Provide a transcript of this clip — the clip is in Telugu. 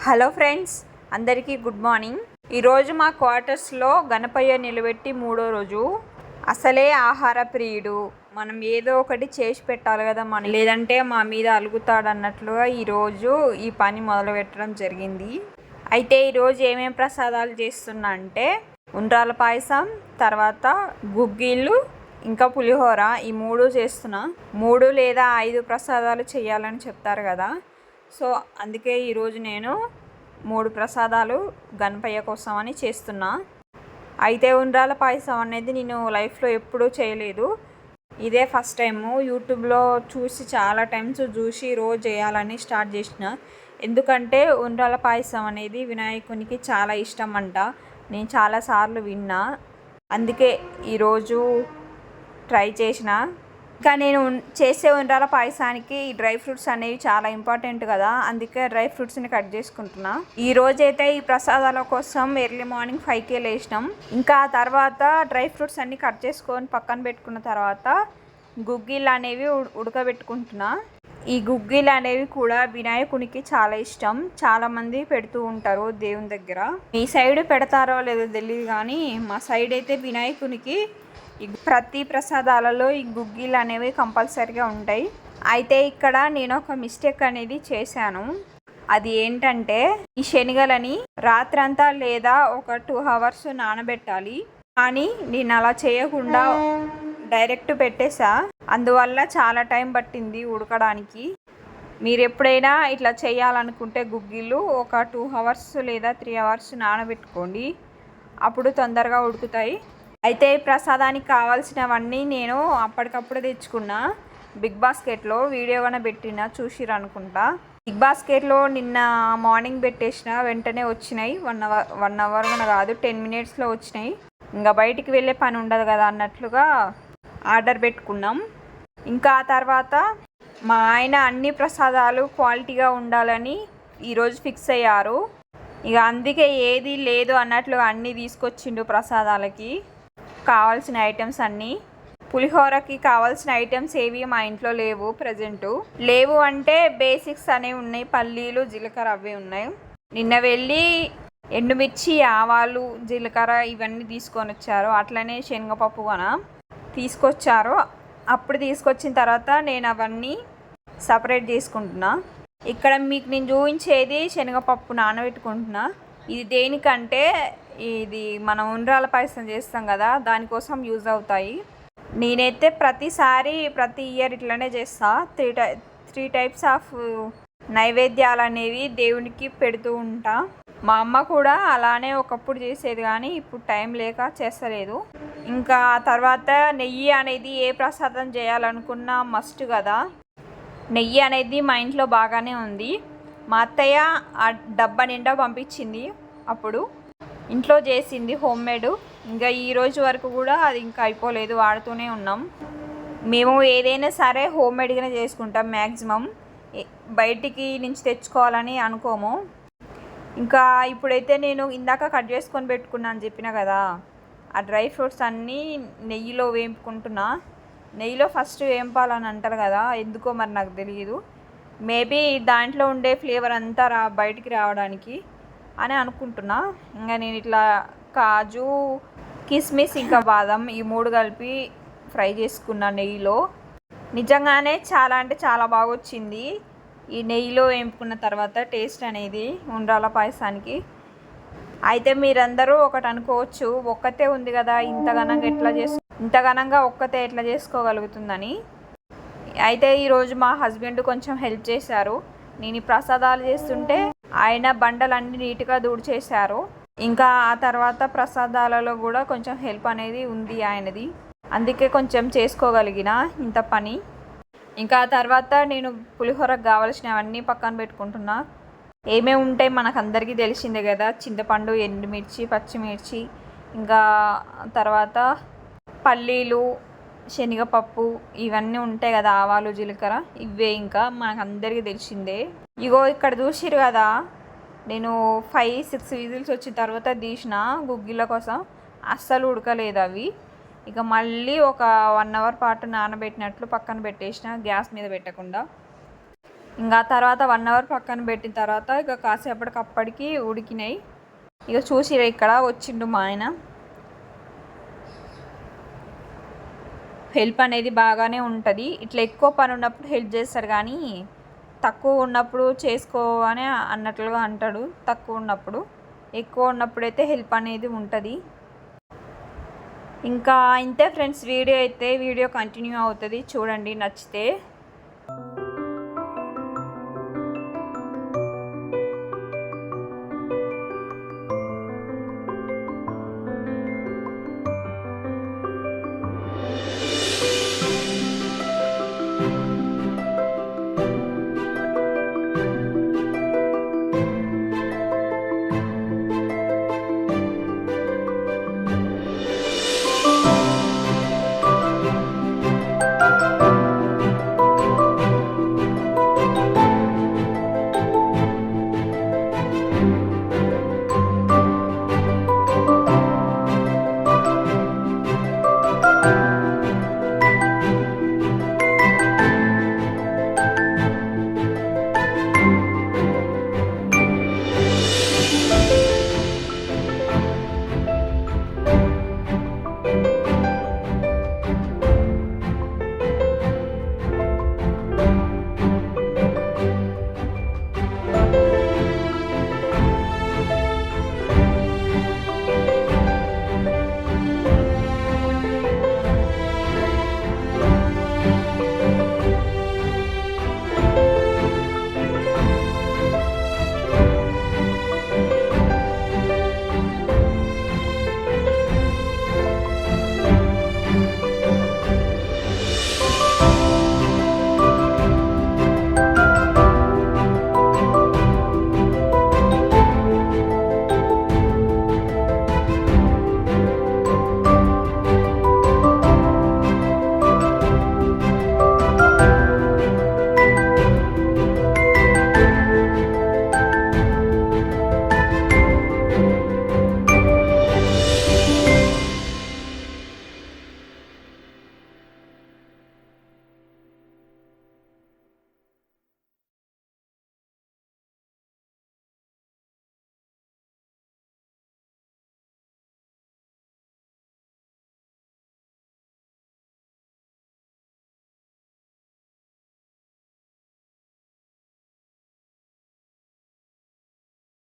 హలో ఫ్రెండ్స్, అందరికీ గుడ్ మార్నింగ్. ఈరోజు మా క్వార్టర్స్లో గణపయ్య నిలబెట్టి 3వ రోజు. అసలే ఆహార ప్రియుడు, మనం ఏదో ఒకటి చేసి పెట్టాలి కదా, లేదంటే మా మీద అలుగుతాడు అన్నట్లుగా ఈరోజు ఈ పని మొదలు పెట్టడం జరిగింది. అయితే ఈరోజు ఏమేమి ప్రసాదాలు చేస్తున్నా అంటే ఉండ్రాల పాయసం, తర్వాత గుగ్గిళ్ళు, ఇంకా పులిహోర, ఈ 3 చేస్తున్నా. 3 లేదా 5 ప్రసాదాలు చేయాలని చెప్తారు కదా, సో అందుకే ఈరోజు నేను 3 ప్రసాదాలు గణపయ్య కోసం అని చేస్తున్నా. అయితే ఉండ్రాల పాయసం అనేది నేను లైఫ్లో ఎప్పుడూ చేయలేదు, ఇదే ఫస్ట్ టైము. యూట్యూబ్లో చూసి చాలా టైమ్స్ చూసి రోజు చేయాలని స్టార్ట్ చేసిన. ఎందుకంటే ఉండ్రాల పాయసం అనేది వినాయకునికి చాలా ఇష్టం అంట, నేను చాలాసార్లు విన్నా. అందుకే ఈరోజు ట్రై చేసిన. ఇంకా నేను చేసే ఉండ్రాల పాయసానికి ఈ డ్రై ఫ్రూట్స్ అనేవి చాలా ఇంపార్టెంట్ కదా, అందుకే డ్రై ఫ్రూట్స్ని కట్ చేసుకుంటున్నా. ఈ రోజైతే ఈ ప్రసాదాల కోసం ఎర్లీ మార్నింగ్ 5కే లేచినాం. ఇంకా తర్వాత డ్రై ఫ్రూట్స్ అన్నీ కట్ చేసుకొని పక్కన పెట్టుకున్న తర్వాత గుగ్గిళ్ళు అనేవి ఉడకబెట్టుకుంటున్నా. ఈ గుగ్గిళ్ళు అనేవి కూడా వినాయకునికి చాలా ఇష్టం, చాలామంది పెడుతూ ఉంటారు దేవుని దగ్గర. మీ సైడ్ పెడతారో లేదో తెలియదు కానీ మా సైడ్ అయితే వినాయకునికి ప్రతి ప్రసాదాలలో ఈ గుగ్గిళ్ళు అనేవి కంపల్సరీగా ఉంటాయి. అయితే ఇక్కడ నేను ఒక మిస్టేక్ అనేది చేశాను. అది ఏంటంటే ఈ శనగలని రాత్రంతా లేదా ఒక 2 hours నానబెట్టాలి, కానీ నేను అలా చేయకుండా డైరెక్ట్ పెట్టేసా. అందువల్ల చాలా టైం పట్టింది ఉడకడానికి. మీరు ఎప్పుడైనా ఇట్లా చేయాలనుకుంటే గుగ్గిళ్ళు ఒక 2 hours లేదా 3 hours నానబెట్టుకోండి, అప్పుడు తొందరగా ఉడుకుతాయి. అయితే ప్రసాదానికి కావాల్సినవన్నీ నేను అప్పటికప్పుడు తెచ్చుకున్నా. బిగ్ బాస్కెట్లో వీడియో కూడా పెట్టిన, చూసిరు అనుకుంటా. బిగ్ బాస్కెట్లో నిన్న మార్నింగ్ పెట్టేసిన, వెంటనే వచ్చినాయి. 1 hour కూడా కాదు, 10 minutesలో వచ్చినాయి. ఇంకా బయటికి వెళ్ళే పని ఉండదు కదా అన్నట్లుగా ఆర్డర్ పెట్టుకున్నాం. ఇంకా ఆ తర్వాత మా ఆయన అన్ని ప్రసాదాలు క్వాలిటీగా ఉండాలని ఈరోజు ఫిక్స్ అయ్యారు. ఇక అందుకే ఏది లేదు అన్నట్లుగా అన్నీ తీసుకొచ్చిండు ప్రసాదాలకి కావాల్సిన ఐటమ్స్ అన్నీ. పులిహోరకి కావాల్సిన ఐటమ్స్ ఏవి మా ఇంట్లో లేవు, ప్రజెంటు లేవు అంటే బేసిక్స్ అనేవి ఉన్నాయి, పల్లీలు, జీలకర్ర అవి ఉన్నాయి. నిన్న వెళ్ళి ఎండుమిర్చి, ఆవాలు, జీలకర్ర ఇవన్నీ తీసుకొని వచ్చారు. అట్లనే శనగపప్పు కూడా తీసుకొచ్చారు. అప్పుడు తీసుకొచ్చిన తర్వాత నేను అవన్నీ సపరేట్ చేసుకుంటున్నా. ఇక్కడ మీకు నేను చూపించేది శనగపప్పు నానబెట్టుకుంటున్నా. ఇది దేనికంటే ఇది మనం ఉండ్రాల పాయసం చేస్తాం కదా, దానికోసం యూజ్ అవుతాయి. నేనైతే ప్రతి ఇయర్ ఇట్లనే చేస్తా. 3 types ఆఫ్ నైవేద్యాలు అనేవి దేవునికి పెడుతూ ఉంటా. మా అమ్మ కూడా అలానే ఒకప్పుడు చేసేది, కానీ ఇప్పుడు టైం లేక చేస్తలేదు. ఇంకా తర్వాత నెయ్యి అనేది ఏ ప్రసాదం చేయాలనుకున్నా మస్ట్ కదా. నెయ్యి అనేది మా ఇంట్లో బాగానే ఉంది. మా అత్తయ్య ఆ డబ్బా నిండా పంపించింది, అప్పుడు ఇంట్లో చేసింది హోమ్మేడ్. ఇంకా ఈ రోజు వరకు కూడా అది ఇంకా అయిపోలేదు, వాడుతూనే ఉన్నాం. మేము ఏదైనా సరే హోమ్మేడ్గానే చేసుకుంటాం మ్యాక్సిమం, బయటికి నుంచి తెచ్చుకోవాలని అనుకోము. ఇంకా ఇప్పుడైతే నేను ఇందాక కట్ చేసుకొని పెట్టుకున్నా అని చెప్పిన కదా, ఆ డ్రై ఫ్రూట్స్ అన్నీ నెయ్యిలో వేపుకుంటున్నా. నెయ్యిలో ఫస్ట్ వేంపాలని అంటారు కదా, ఎందుకో మరి నాకు తెలియదు. మేబీ దాంట్లో ఉండే ఫ్లేవర్ అంతా బయటికి రావడానికి అని అనుకుంటున్నా. ఇంకా నేను ఇట్లా కాజు, కిస్మిస్, ఇంకా బాదం ఈ 3 కలిపి ఫ్రై చేసుకున్నా నెయ్యిలో. నిజంగానే చాలా అంటే చాలా బాగా వచ్చింది ఈ నెయ్యిలో వేపుకున్న తర్వాత టేస్ట్ అనేది ఉండ్రాల పాయసానికి. అయితే మీరందరూ ఒకటి అనుకోవచ్చు, ఒక్కతే ఉంది కదా, ఇంతఘనంగా ఒక్కతే ఎట్లా చేసుకోగలుగుతుందని. అయితే ఈరోజు మా హస్బెండ్ కొంచెం హెల్ప్ చేశారు. నేను ఈ ప్రసాదాలు చేస్తుంటే ఆయన బండలన్నీ నీట్గా తుడిచేశారు. ఇంకా ఆ తర్వాత ప్రసాదాలలో కూడా కొంచెం హెల్ప్ అనేది ఉంది ఆయనది, అందుకే కొంచెం చేసుకోగలిగిన ఇంత పని. ఇంకా ఆ తర్వాత నేను పులిహోరకు కావాల్సినవన్నీ పక్కన పెట్టుకుంటున్నా. ఏమేమి ఉంటాయి మనకు అందరికీ తెలిసిందే కదా, చింతపండు, ఎండుమిర్చి, పచ్చిమిర్చి, ఇంకా తర్వాత పల్లీలు, శనగపప్పు ఇవన్నీ ఉంటాయి కదా, ఆవాలు, జీలకర్ర ఇవే ఇంకా మనకు అందరికీ తెలిసిందే. ఇగో ఇక్కడ చూసిరు కదా, నేను 5-6 విజిల్స్ వచ్చిన తర్వాత తీసిన గుగ్గిళ్ళ కోసం. అస్సలు ఉడకలేదు అవి. ఇక మళ్ళీ ఒక 1 hour పాటు నానబెట్టినట్లు పక్కన పెట్టేసిన, గ్యాస్ మీద పెట్టకుండా. ఇంకా తర్వాత 1 అవర్ పక్కన పెట్టిన తర్వాత ఇక కాసేపటికప్పటికి ఉడికినాయి. ఇక చూసి ఇక్కడ వచ్చిండు మా ఆయన. హెల్ప్ అనేది బాగానే ఉంటుంది. ఇట్లా ఎక్కువ పని ఉన్నప్పుడు హెల్ప్ చేస్తారు, కానీ తక్కువ ఉన్నప్పుడు చేసుకో అని అన్నట్లుగా అంటాడు. తక్కువ ఉన్నప్పుడు, ఎక్కువ ఉన్నప్పుడు అయితే హెల్ప్ అనేది ఉంటుంది. ఇంకా ఇంతే ఫ్రెండ్స్, వీడియో కంటిన్యూ అవుతుంది చూడండి నచ్చితే.